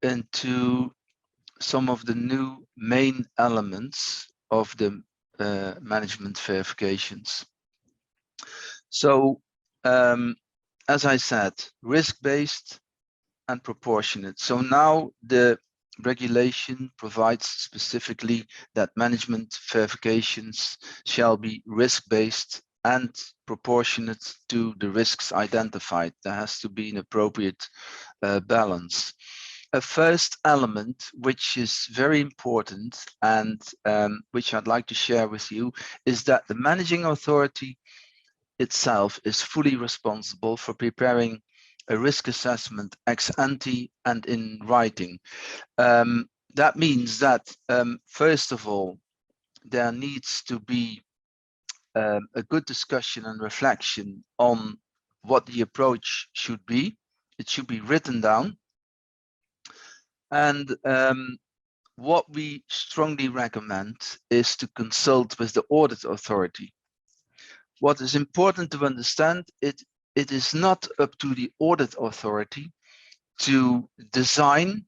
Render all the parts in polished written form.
into some of the new main elements of the management verifications. So, as I said, risk-based and proportionate. So now the regulation provides specifically that management verifications shall be risk-based and proportionate to the risks identified. There has to be an appropriate balance. A first element, which is very important and which I'd like to share with you, is that the managing authority itself is fully responsible for preparing a risk assessment ex ante and in writing. That means that, first of all, there needs to be a good discussion and reflection on what the approach should be. It should be written down. And what we strongly recommend is to consult with the audit authority. What is important to understand, it is not up to the audit authority to design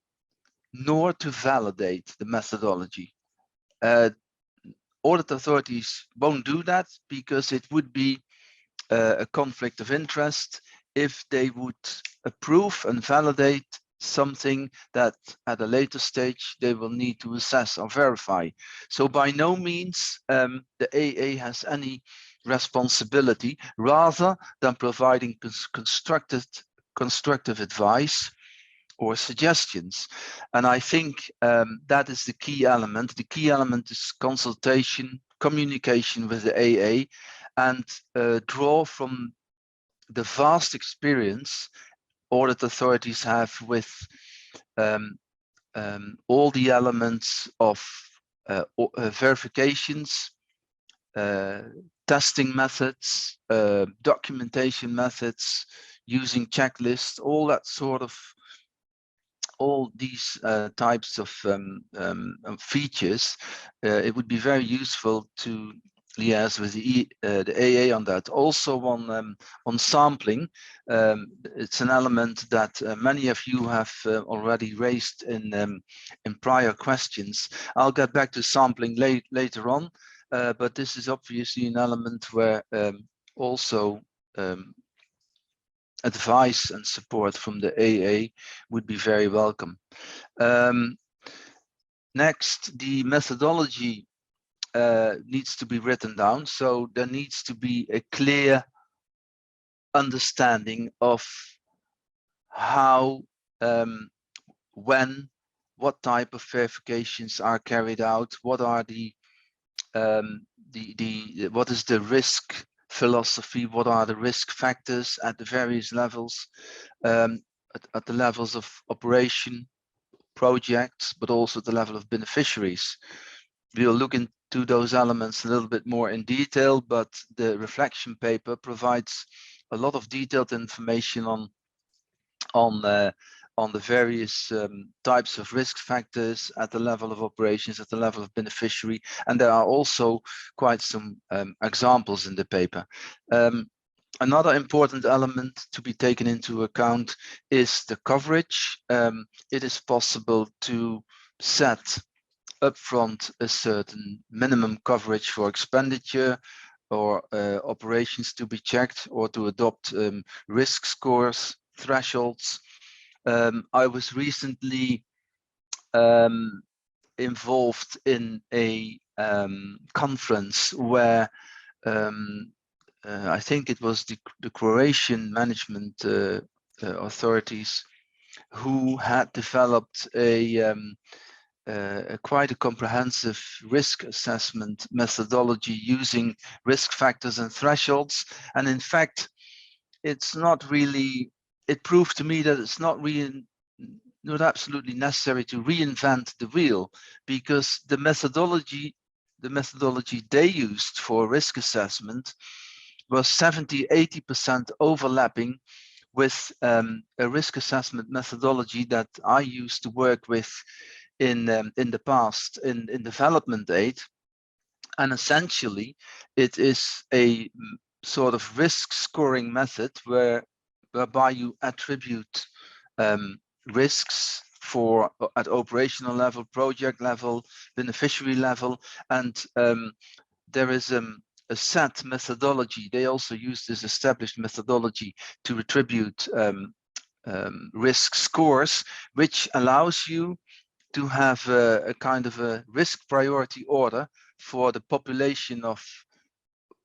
nor to validate the methodology. Audit authorities won't do that because it would be a conflict of interest if they would approve and validate something that at a later stage they will need to assess or verify. So by no means the AA has any responsibility rather than providing constructive advice or suggestions. And I think that is the key element. The key element is consultation, communication with the AA, and draw from the vast experience audit authorities have with all the elements of verifications, testing methods, documentation methods, using checklists, all that sort of, all these types of features. It would be very useful to liaise with the AA on that. Also on sampling, it's an element that many of you have already raised in prior questions. I'll get back to sampling later on, but this is obviously an element where also advice and support from the AA would be very welcome. Next, the methodology needs to be written down. So there needs to be a clear understanding of how, when, what type of verifications are carried out, what are what is the risk philosophy, what are the risk factors at the various levels, at the levels of operation, projects, but also at the level of beneficiaries. We'll look into those elements a little bit more in detail, but the reflection paper provides a lot of detailed information on the various types of risk factors at the level of operations, at the level of beneficiary, and there are also quite some examples in the paper. Another important element to be taken into account is the coverage. It is possible to set upfront a certain minimum coverage for expenditure or operations to be checked, or to adopt risk scores, thresholds. I was recently involved in a conference where I think it was the Croatian management authorities who had developed quite a comprehensive risk assessment methodology using risk factors and thresholds. And in fact, it's not really, it proved to me that it's not absolutely necessary to reinvent the wheel, because the methodology they used for risk assessment was 70–80% overlapping with a risk assessment methodology that I used to work with in the past in development aid. And essentially it is a sort of risk scoring method whereby you attribute risks at operational level, project level, beneficiary level, and there is a set methodology. They also use this established methodology to attribute risk scores, which allows you to have a kind of a risk priority order for the population of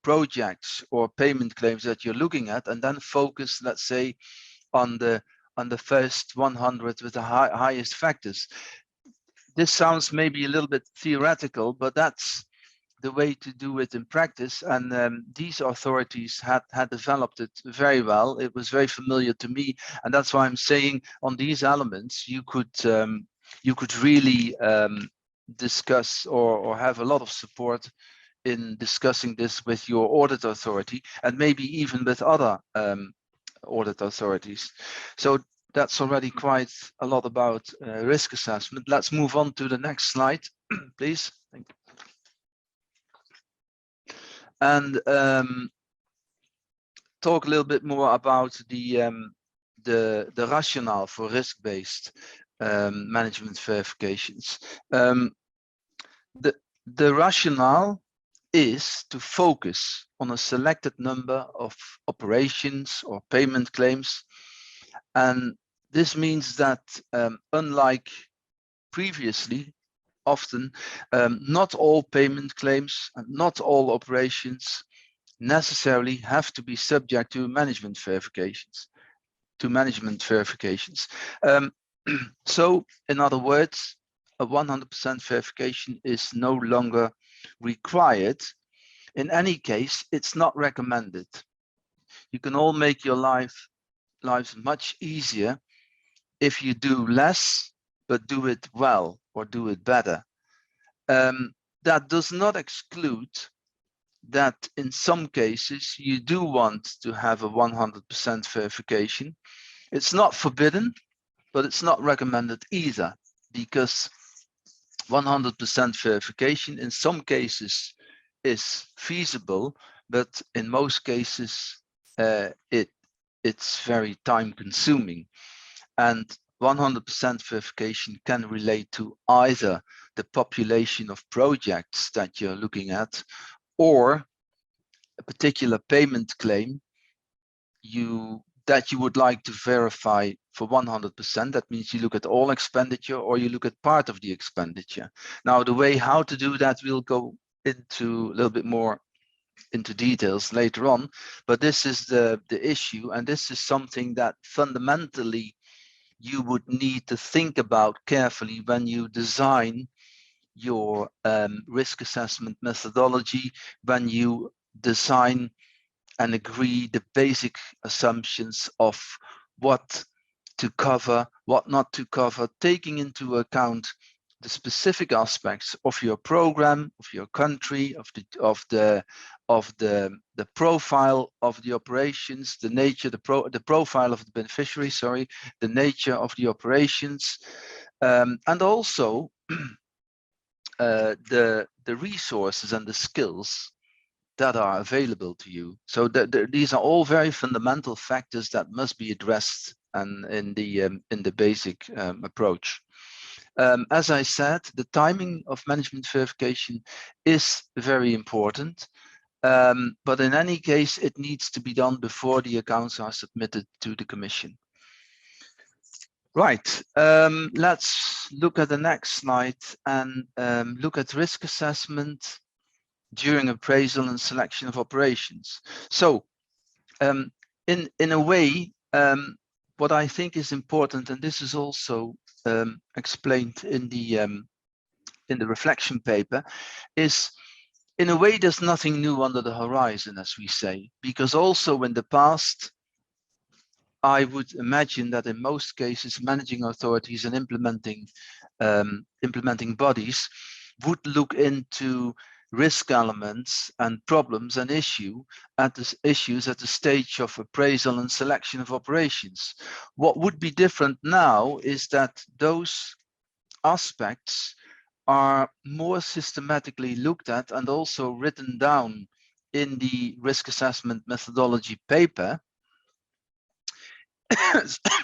projects or payment claims that you're looking at, and then focus, let's say, on the first 100 with the highest factors. This sounds maybe a little bit theoretical, but that's the way to do it in practice. And these authorities had developed it very well. It was very familiar to me, and that's why I'm saying on these elements you could really discuss or have a lot of support in discussing this with your audit authority, and maybe even with other audit authorities. So that's already quite a lot about risk assessment. Let's move on to the next slide, please. Thank you. And talk a little bit more about the rationale for risk-based management verifications. The rationale is to focus on a selected number of operations or payment claims, and this means that unlike previously, often not all payment claims and not all operations necessarily have to be subject to management verifications. So in other words, a 100% verification is no longer required. In any case, it's not recommended. You can all make your lives much easier if you do less, but do it well or do it better. That does not exclude that in some cases you do want to have a 100% verification. It's not forbidden, but it's not recommended either, because 100% verification in some cases is feasible, but in most cases it's very time consuming. And 100% verification can relate to either the population of projects that you're looking at, or a particular payment claim that you would like to verify for 100%. That means you look at all expenditure or you look at part of the expenditure. Now, the way how to do that, we'll go into a little bit more into details later on, but this is the issue, and this is something that fundamentally you would need to think about carefully when you design your risk assessment methodology, when you design and agree the basic assumptions of what to cover, what not to cover, taking into account the specific aspects of your program, of your country, of the profile of the operations, the nature, the profile of the beneficiary, sorry, the nature of the operations, and also the resources and the skills that are available to you. So these are all very fundamental factors that must be addressed and in the basic approach. As I said, the timing of management verification is very important, but in any case, it needs to be done before the accounts are submitted to the Commission. Right, let's look at the next slide and look at risk assessment during appraisal and selection of operations. So in a way, what I think is important, and this is also explained in the reflection paper, is in a way there's nothing new under the horizon, as we say, because also in the past, I would imagine that in most cases, managing authorities and implementing bodies would look into risk elements and problems and issues at the stage of appraisal and selection of operations. What would be different now is that those aspects are more systematically looked at and also written down in the risk assessment methodology paper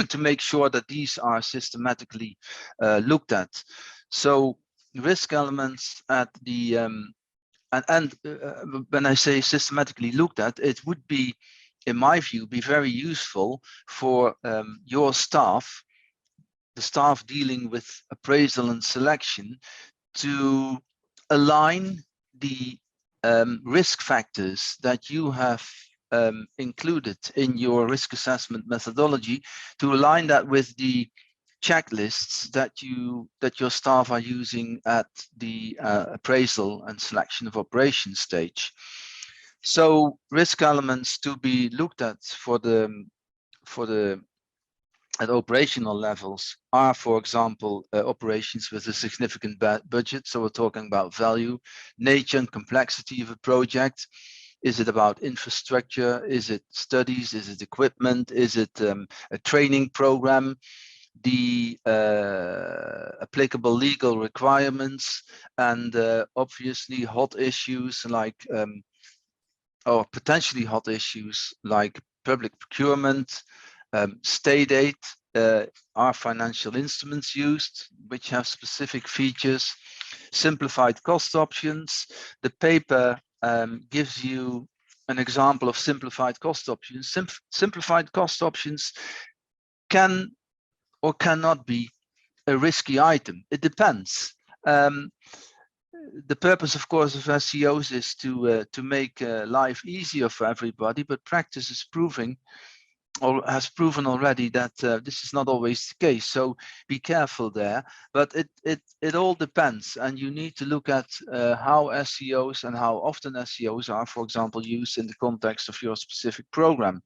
to make sure that these are systematically looked at. So risk elements at the when I say systematically looked at, it would be, in my view, be very useful for your staff, the staff dealing with appraisal and selection, to align the risk factors that you have included in your risk assessment methodology, to align that with the checklists that your staff are using at the appraisal and selection of operations stage. So risk elements to be looked at at operational levels are, for example, operations with a significant budget. So we're talking about value, nature and complexity of a project. Is it about infrastructure? Is it studies? Is it equipment? Is it a training program? The applicable legal requirements, and obviously hot issues like or potentially hot issues like public procurement, state aid, are financial instruments used which have specific features, simplified cost options. The paper gives you an example of simplified cost options. Simplified cost options can or cannot be a risky item. It depends. The purpose, of course, of SEOs is to make life easier for everybody, but practice is proving, or has proven already, that this is not always the case. So be careful there. But it all depends, and you need to look at how SEOs and how often SEOs are, for example, used in the context of your specific program.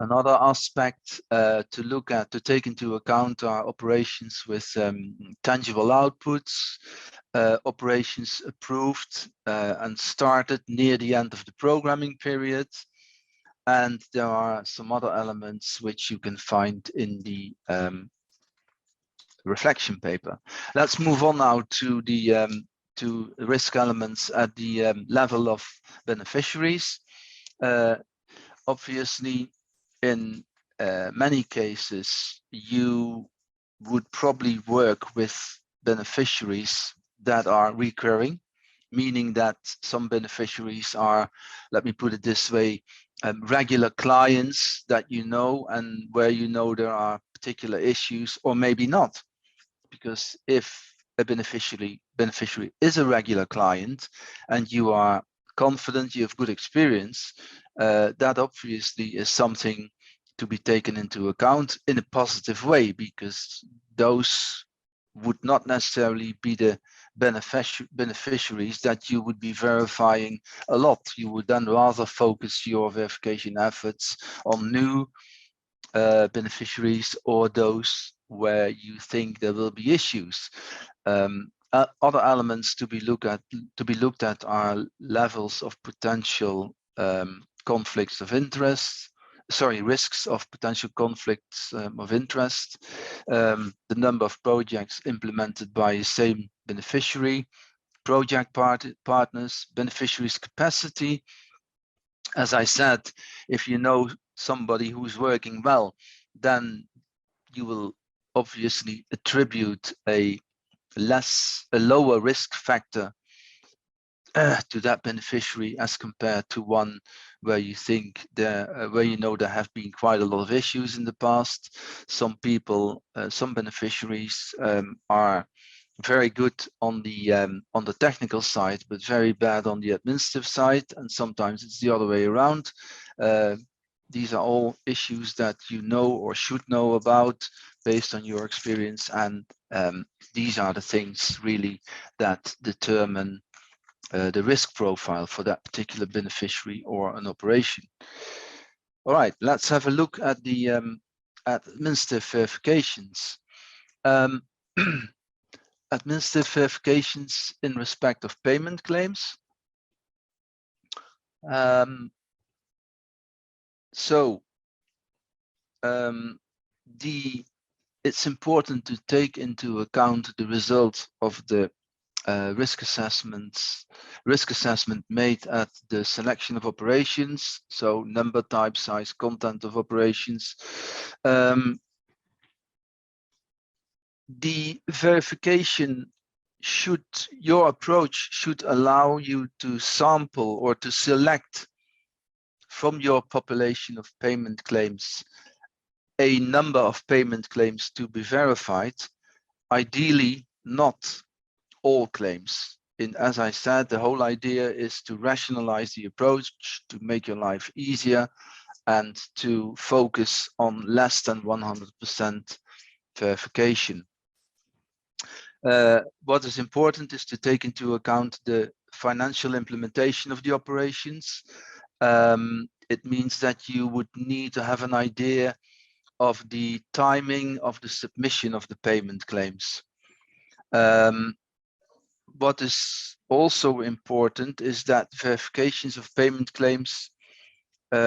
Another aspect to look at, to take into account, are operations with tangible outputs, operations approved and started near the end of the programming period. And there are some other elements which you can find in the reflection paper. Let's move on now to the risk elements at the level of beneficiaries. Obviously, in many cases, you would probably work with beneficiaries that are recurring, meaning that some beneficiaries are, let me put it this way, regular clients that you know, and where you know there are particular issues, or maybe not. Because if a beneficiary is a regular client and you are confident, you have good experience, that obviously is something to be taken into account in a positive way, because those would not necessarily be the beneficiaries that you would be verifying a lot. You would then rather focus your verification efforts on new beneficiaries, or those where you think there will be issues. Other elements to be looked at are levels of potential conflicts of interest. Risks of potential conflicts of interest, the number of projects implemented by the same beneficiary, project partners, beneficiaries' capacity. As I said, if you know somebody who's working well, then you will obviously attribute a lower risk factor to that beneficiary as compared to one where you think where you know there have been quite a lot of issues in the past. Some people, some beneficiaries are very good on the technical side, but very bad on the administrative side, and sometimes it's the other way around. These are all issues that you know or should know about based on your experience, and these are the things really that determine the risk profile for that particular beneficiary or an operation. All right, let's have a look at the administrative verifications. Administrative verifications in respect of payment claims. It's important to take into account the result of the risk assessment made at the selection of operations, so number, type, size, content of operations. The verification your approach should allow you to sample or to select from your population of payment claims a number of payment claims to be verified, ideally not all claims. As I said, the whole idea is to rationalize the approach, to make your life easier, and to focus on less than 100% verification. What is important is to take into account the financial implementation of the operations. It means that you would need to have an idea of the timing of the submission of the payment claims. What is also important is that verifications of payment claims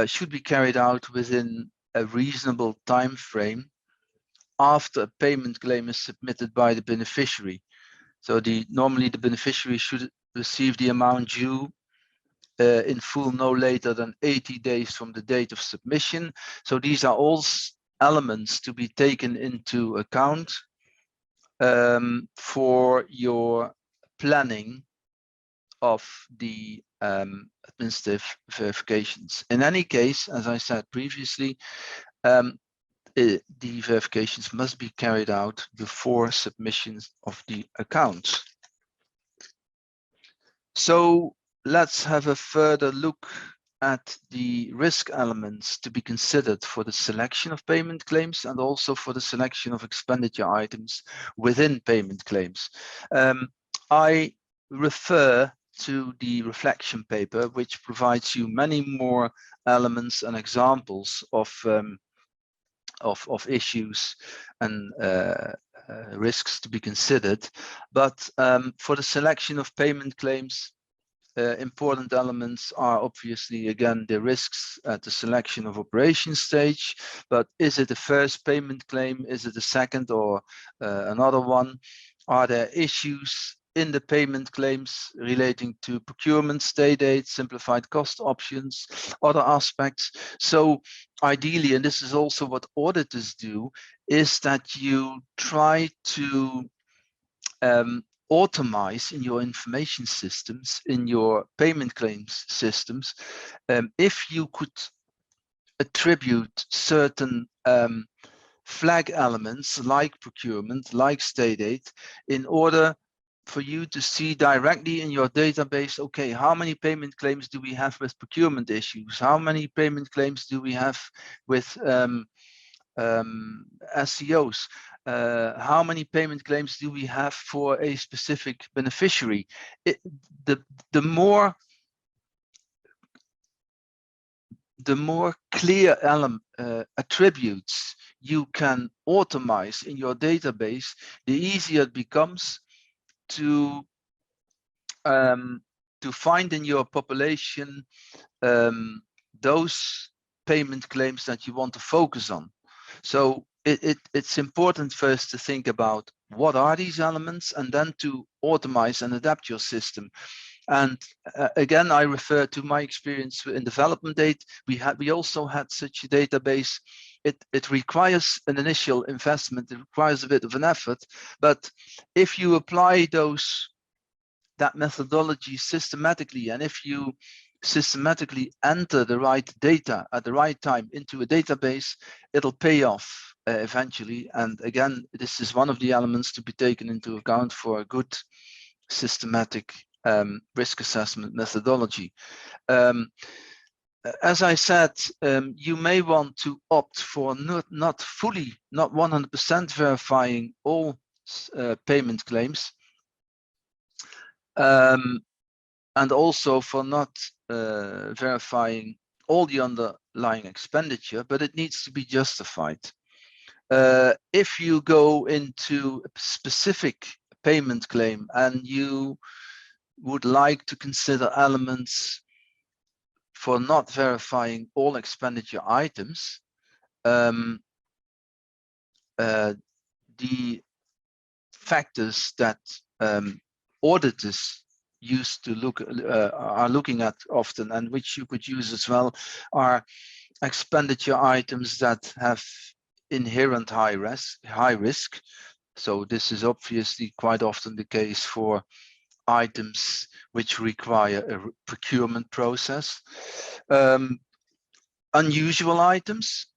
should be carried out within a reasonable time frame after a payment claim is submitted by the beneficiary. So normally the beneficiary should receive the amount due in full no later than 80 days from the date of submission. So these are all elements to be taken into account for your planning of the administrative verifications. In any case, as I said previously, the verifications must be carried out before submissions of the accounts. So let's have a further look at the risk elements to be considered for the selection of payment claims and also for the selection of expenditure items within payment claims. I refer to the reflection paper, which provides you many more elements and examples of issues and risks to be considered. But for the selection of payment claims, important elements are obviously, again, the risks at the selection of operation stage. But is it the first payment claim? Is it the second or another one? Are there issues in the payment claims relating to procurement, state aid, simplified cost options, other aspects? So ideally, and this is also what auditors do, is that you try to automate in your information systems, in your payment claims systems, if you could attribute certain flag elements like procurement, like state aid, in order for you to see directly in your database, okay, how many payment claims do we have with procurement issues? How many payment claims do we have with SCOs? How many payment claims do we have for a specific beneficiary? The more clear attributes you can automate in your database, the easier it becomes to find in your population those payment claims that you want to focus on. So it's important first to think about what are these elements, and then to automate and adapt your system. And again, I refer to my experience in development aid. We also had such a database. It requires an initial investment. It requires a bit of an effort, but if you apply that methodology systematically, and if you systematically enter the right data at the right time into a database, it'll pay off eventually. And again, this is one of the elements to be taken into account for a good systematic risk assessment methodology. As I said, you may want to opt for not 100% verifying all payment claims, and also for not verifying all the underlying expenditure, but it needs to be justified. If you go into a specific payment claim and you would like to consider elements for not verifying all expenditure items, the factors that auditors used to are looking at often, and which you could use as well, are expenditure items that have inherent high risk. So this is obviously quite often the case for items which require a procurement process. Unusual items,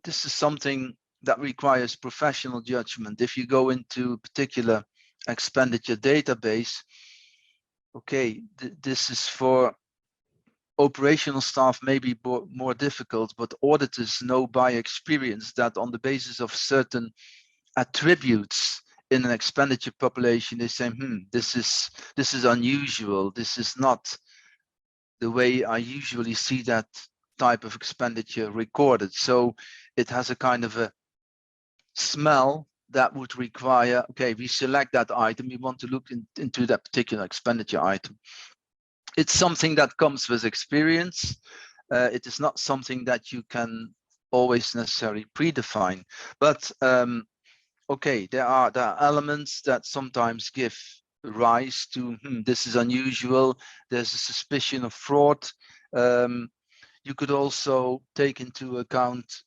this is something that requires professional judgment. If you go into a particular expenditure database, okay, this is for operational staff, maybe more difficult, but auditors know by experience that on the basis of certain attributes in an expenditure population, they say, this is unusual. This is not the way I usually see that type of expenditure recorded. So it has a kind of a smell that would require, okay, we select that item, we want to look into that particular expenditure item. It's something that comes with experience. It is not something that you can always necessarily predefine, but okay, there are elements that sometimes give rise to this is unusual. There's a suspicion of fraud. You could also take into account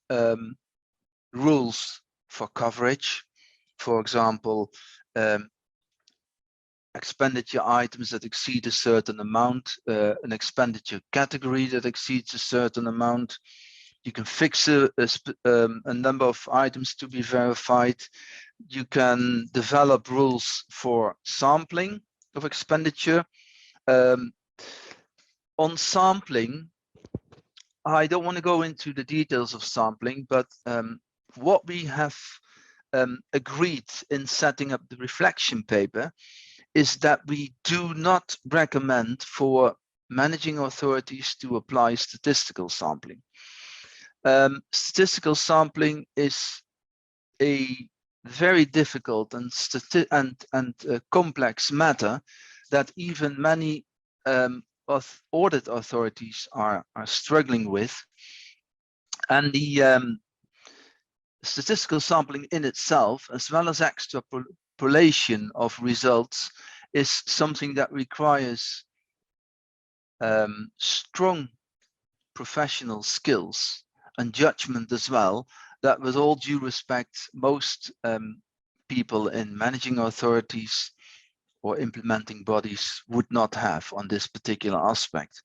rules for coverage. For example, expenditure items that exceed a certain amount, an expenditure category that exceeds a certain amount. You can fix a number of items to be verified. You can develop rules for sampling of expenditure. On sampling, I don't want to go into the details of sampling, but what we have agreed in setting up the reflection paper is that we do not recommend for managing authorities to apply statistical sampling. Statistical sampling is a very difficult and complex matter that even many audit authorities are struggling with. And the statistical sampling in itself, as well as extrapolation of results, is something that requires strong professional skills and judgment as well, that with all due respect, most people in managing authorities or implementing bodies would not have on this particular aspect.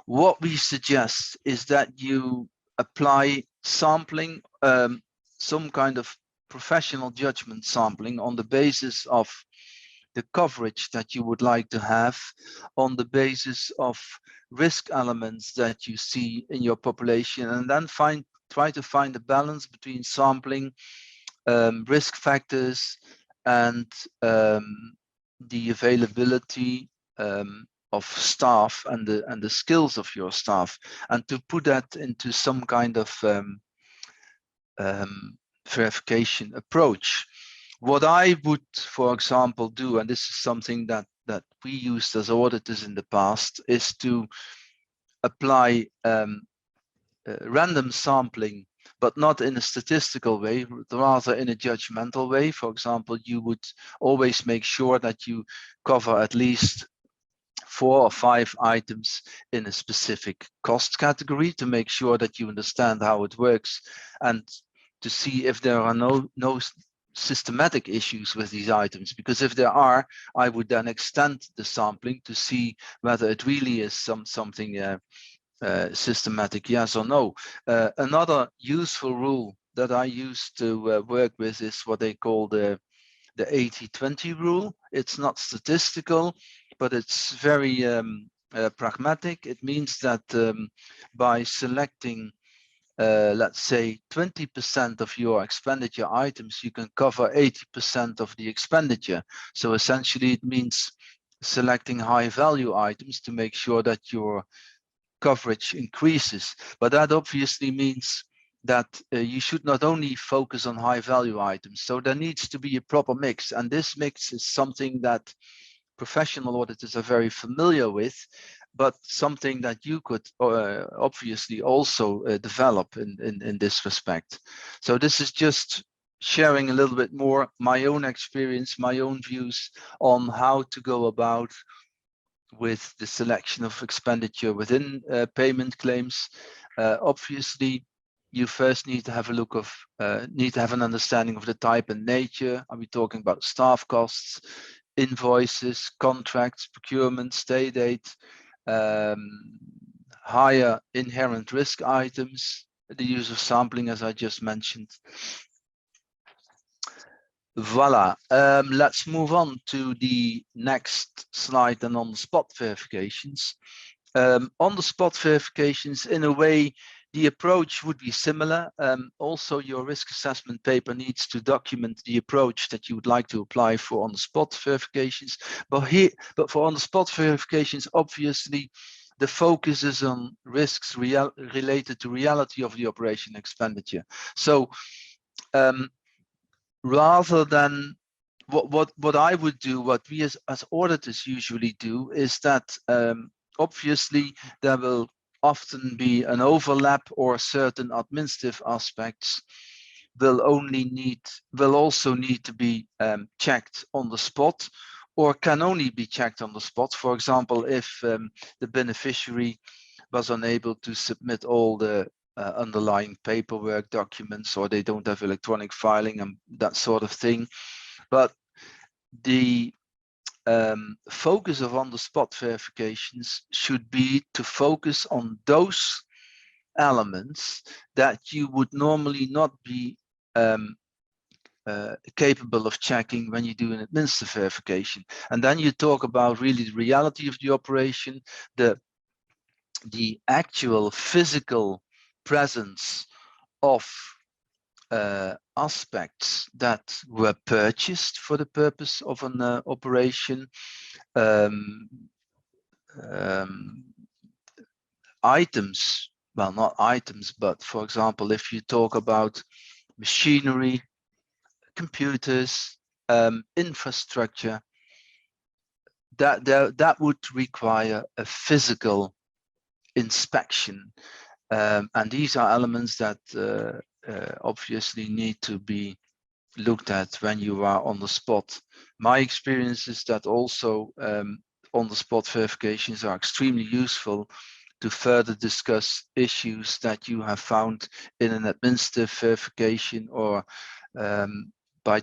What we suggest is that you apply sampling, some kind of professional judgment sampling on the basis of the coverage that you would like to have, on the basis of risk elements that you see in your population, and then try to find a balance between sampling, risk factors, and the availability of staff and the skills of your staff, and to put that into some kind of verification approach. What I would, for example, do, and this is something that we used as auditors in the past, is to apply random sampling, but not in a statistical way, rather in a judgmental way. For example, you would always make sure that you cover at least 4 or 5 items in a specific cost category to make sure that you understand how it works, and to see if there are no systematic issues with these items. Because if there are, I would then extend the sampling to see whether it really is something systematic, yes or no. Another useful rule that I used to work with is what they call the 80-20 rule. It's not statistical, but it's very pragmatic. It means that by selecting let's say 20% of your expenditure items, you can cover 80% of the expenditure. So essentially it means selecting high value items to make sure that your coverage increases. But that obviously means that you should not only focus on high value items. So there needs to be a proper mix. And this mix is something that professional auditors are very familiar with, but something that you could obviously also develop in this respect. So this is just sharing a little bit more my own experience, my own views on how to go about with the selection of expenditure within payment claims. Obviously, you first need to have a look of, need to have an understanding of the type and nature. Are we talking about staff costs, invoices, contracts, procurement, state aid, higher inherent risk items, the use of sampling, as I just mentioned. Voila. Let's move on to the next slide and on the spot verifications. On the spot verifications, in a way, the approach would be similar. Also, your risk assessment paper needs to document the approach that you would like to apply for on the spot verifications. But for on the spot verifications, obviously, the focus is on risks related to reality of the operation expenditure. So rather than what I would do, what we as auditors usually do, is that obviously there will often be an overlap, or certain administrative aspects will also need to be checked on the spot, or can only be checked on the spot. For example, if the beneficiary was unable to submit all the underlying paperwork documents, or they don't have electronic filing and that sort of thing. But the focus of on-the-spot verifications should be to focus on those elements that you would normally not be capable of checking when you do an administrative verification. And then you talk about really the reality of the operation, the actual physical presence of aspects that were purchased for the purpose of an operation, items, well, not items, but for example, if you talk about machinery, computers, infrastructure, that would require a physical inspection. And these are elements that obviously need to be looked at when you are on the spot. My experience is that also on the spot verifications are extremely useful to further discuss issues that you have found in an administrative verification, or by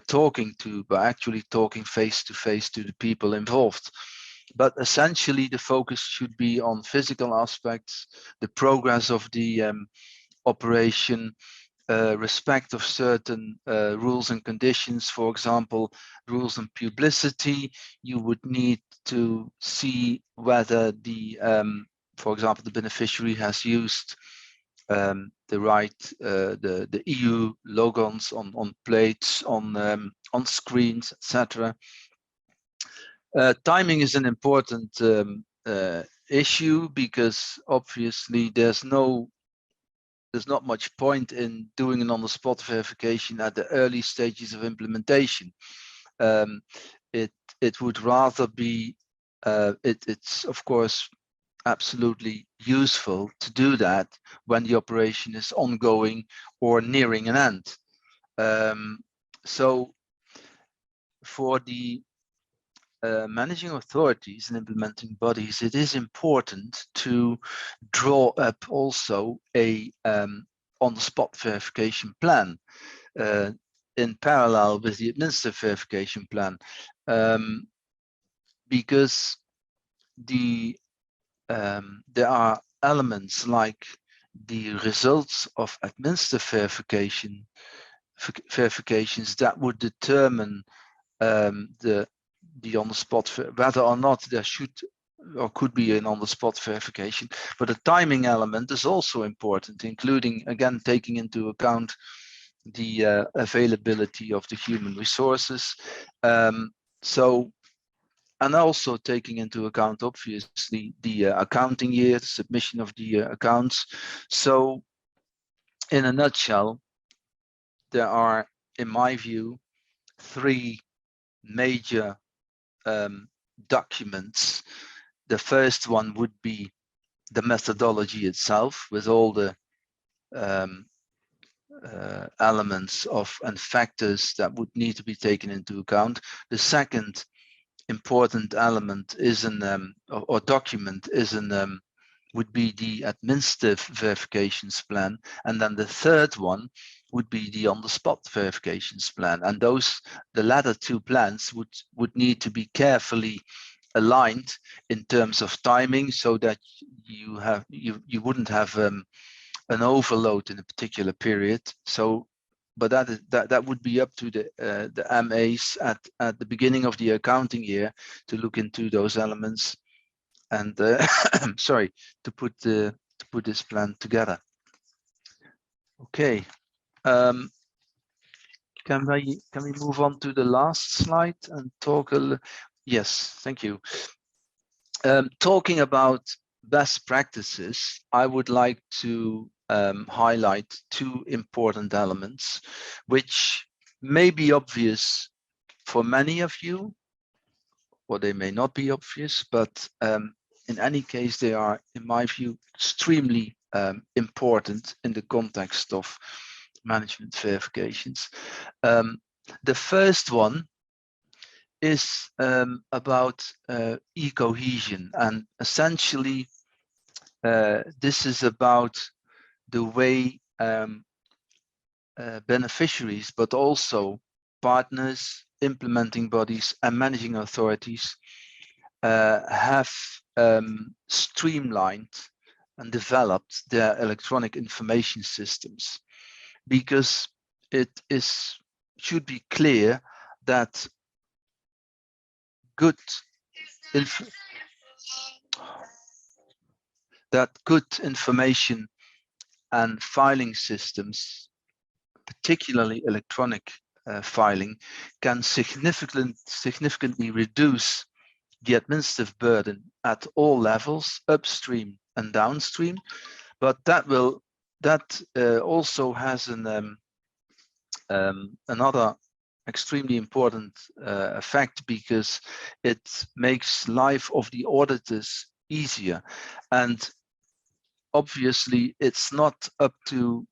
actually talking face to face to the people involved. But essentially, the focus should be on physical aspects, the progress of the operation, respect of certain rules and conditions. For example, rules on publicity. You would need to see whether the, for example, the beneficiary has used the right, the EU logons on plates, on screens, etc. Timing is an important issue, because obviously there's not much point in doing an on-the-spot verification at the early stages of implementation. It would rather be, it's of course absolutely useful to do that when the operation is ongoing or nearing an end. So for the managing authorities and implementing bodies, it is important to draw up also a on-the-spot verification plan in parallel with the administrative verification plan, because there are elements like the results of administrative verifications that would determine the on-the-spot, whether or not there should or could be an on-the-spot verification. But the timing element is also important, including, again, taking into account the availability of the human resources. And also taking into account, obviously, the accounting year, the submission of the accounts. So in a nutshell, there are, in my view, three major documents. The first one would be the methodology itself, with all the elements of and factors that would need to be taken into account. The second important element is or document is would be the administrative verifications plan, and then the third one would be the on-the-spot verifications plan. And the latter two plans would need to be carefully aligned in terms of timing, so that you wouldn't have an overload in a particular period. So, but that would be up to the MAs at the beginning of the accounting year to look into those elements and sorry, to put this plan together. Okay. Can we move on to the last slide and talk yes, thank you. Talking about best practices, I would like to highlight two important elements, which may be obvious for many of you, or they may not be obvious, but in any case, they are, in my view, extremely important in the context of management verifications. The first one is about ecohesion, and essentially this is about the way beneficiaries, but also partners, implementing bodies, and managing authorities have streamlined and developed their electronic information systems, because it should be clear that good information and filing systems, particularly electronic filing, can significantly reduce the administrative burden at all levels, upstream and downstream. But that also has another extremely important effect, because it makes life of the auditors easier. And obviously, it's not up to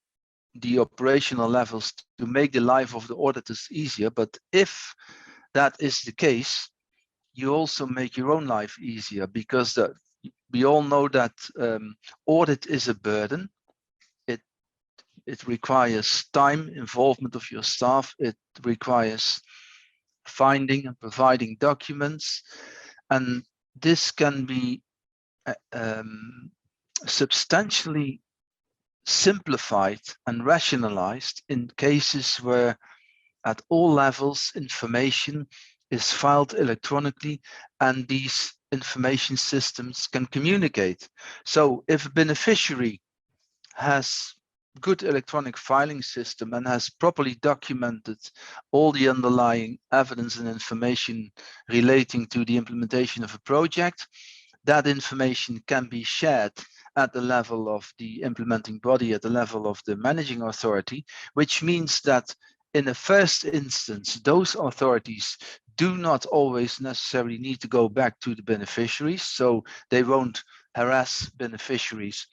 the operational levels to make the life of the auditors easier, but if that is the case, you also make your own life easier, because we all know that audit is a burden. It requires time, involvement of your staff. It requires finding and providing documents, and this can be substantially simplified and rationalized in cases where at all levels information is filed electronically and these information systems can communicate. So if a beneficiary has good electronic filing system and has properly documented all the underlying evidence and information relating to the implementation of a project, that information can be shared at the level of the implementing body, at the level of the managing authority, which means that in the first instance, those authorities do not always necessarily need to go back to the beneficiaries, so they won't harass beneficiaries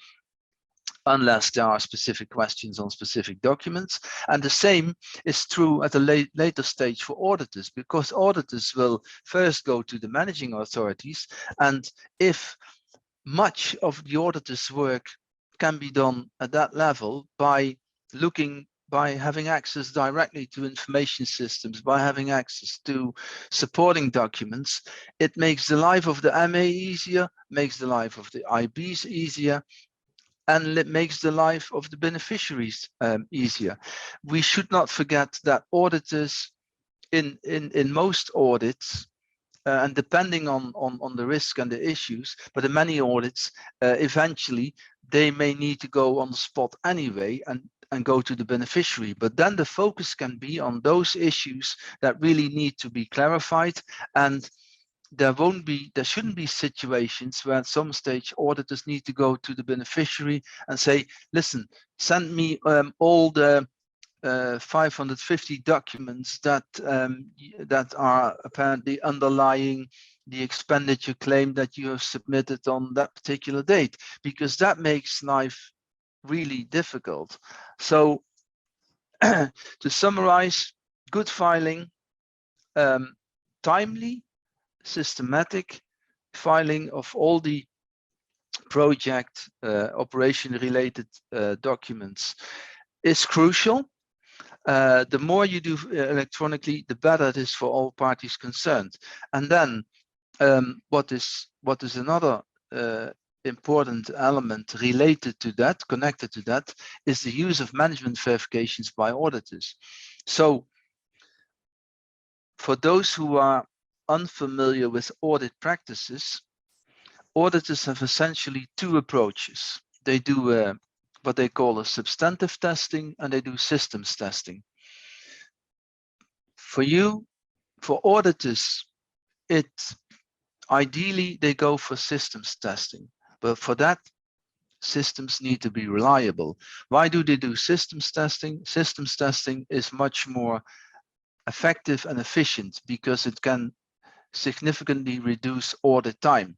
unless there are specific questions on specific documents. And the same is true at a later stage for auditors, because auditors will first go to the managing authorities, and if much of the auditor's work can be done at that level by having access directly to information systems, by having access to supporting documents, it makes the life of the MA easier, makes the life of the IBs easier, and it makes the life of the beneficiaries easier. We should not forget that auditors in most audits, and depending on the risk and the issues, but in many audits, eventually they may need to go on the spot anyway and go to the beneficiary. But then the focus can be on those issues that really need to be clarified, and there shouldn't be situations where at some stage auditors need to go to the beneficiary and say, listen, send me all the 550 documents that are apparently underlying the expenditure claim that you have submitted on that particular date, because that makes life really difficult. So To summarize, good filing, timely, systematic filing of all the project operation related documents is crucial. The more you do electronically, the better it is for all parties concerned. And then what is another important element related to that, connected to that, is the use of management verifications by auditors. So for those who are unfamiliar with audit practices, auditors have essentially two approaches. They do what they call a substantive testing, and they do systems testing. For auditors, ideally they go for systems testing, but for that, systems need to be reliable. Why do they do systems testing? Systems testing is much more effective and efficient because it can significantly reduce audit time.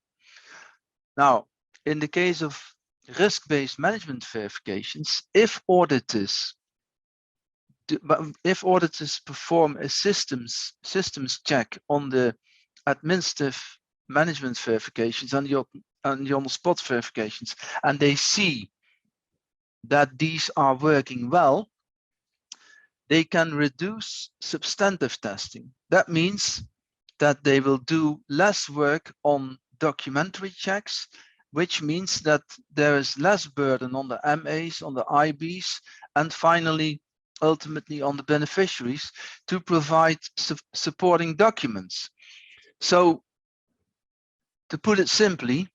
Now, in the case of risk-based management verifications, if auditors perform a systems check on the administrative management verifications and the on-the-spot verifications, and they see that these are working well, they can reduce substantive testing. That means that they will do less work on documentary checks, which means that there is less burden on the MAs, on the IBs, and finally, ultimately on the beneficiaries to provide supporting documents. So, to put it simply,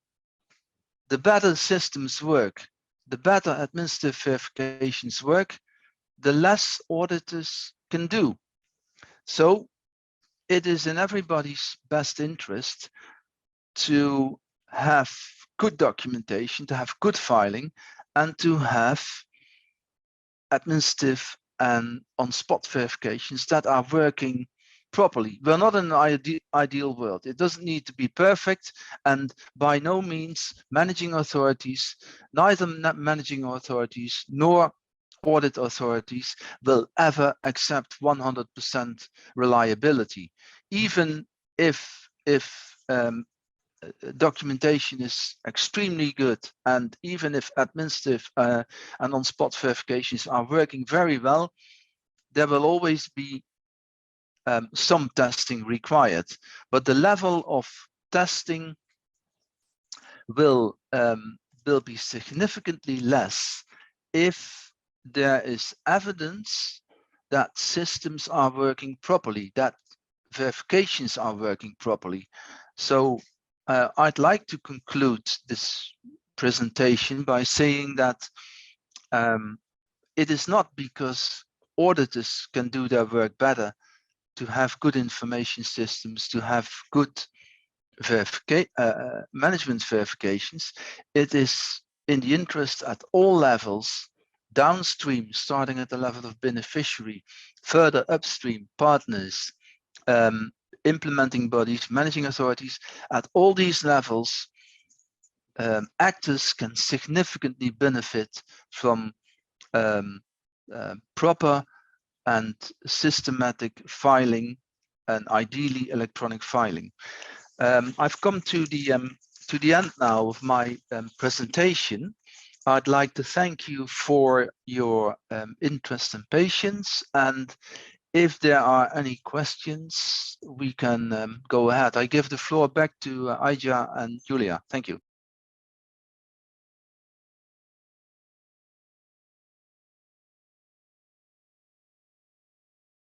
the better systems work, the better administrative verifications work, the less auditors can do. So it is in everybody's best interest to have good documentation, to have good filing, and to have administrative and on-spot verifications that are working properly. We're not in an ideal world. It doesn't need to be perfect, and by no means managing authorities, neither managing authorities nor audit authorities will ever accept 100% reliability. Even if documentation is extremely good, and even if administrative and on-spot verifications are working very well, there will always be some testing required, but the level of testing will be significantly less if there is evidence that systems are working properly, that verifications are working properly. So I'd like to conclude this presentation by saying that it is not because auditors can do their work better to have good information systems, to have good management verifications. It is in the interest at all levels, downstream, starting at the level of beneficiary, further upstream, partners, implementing bodies, managing authorities. At all these levels, actors can significantly benefit from proper and systematic filing, and ideally electronic filing. I've come to the end now of my presentation. I'd like to thank you for your interest and patience, and if there are any questions, we can go ahead. I give the floor back to Aija and Julia. Thank you.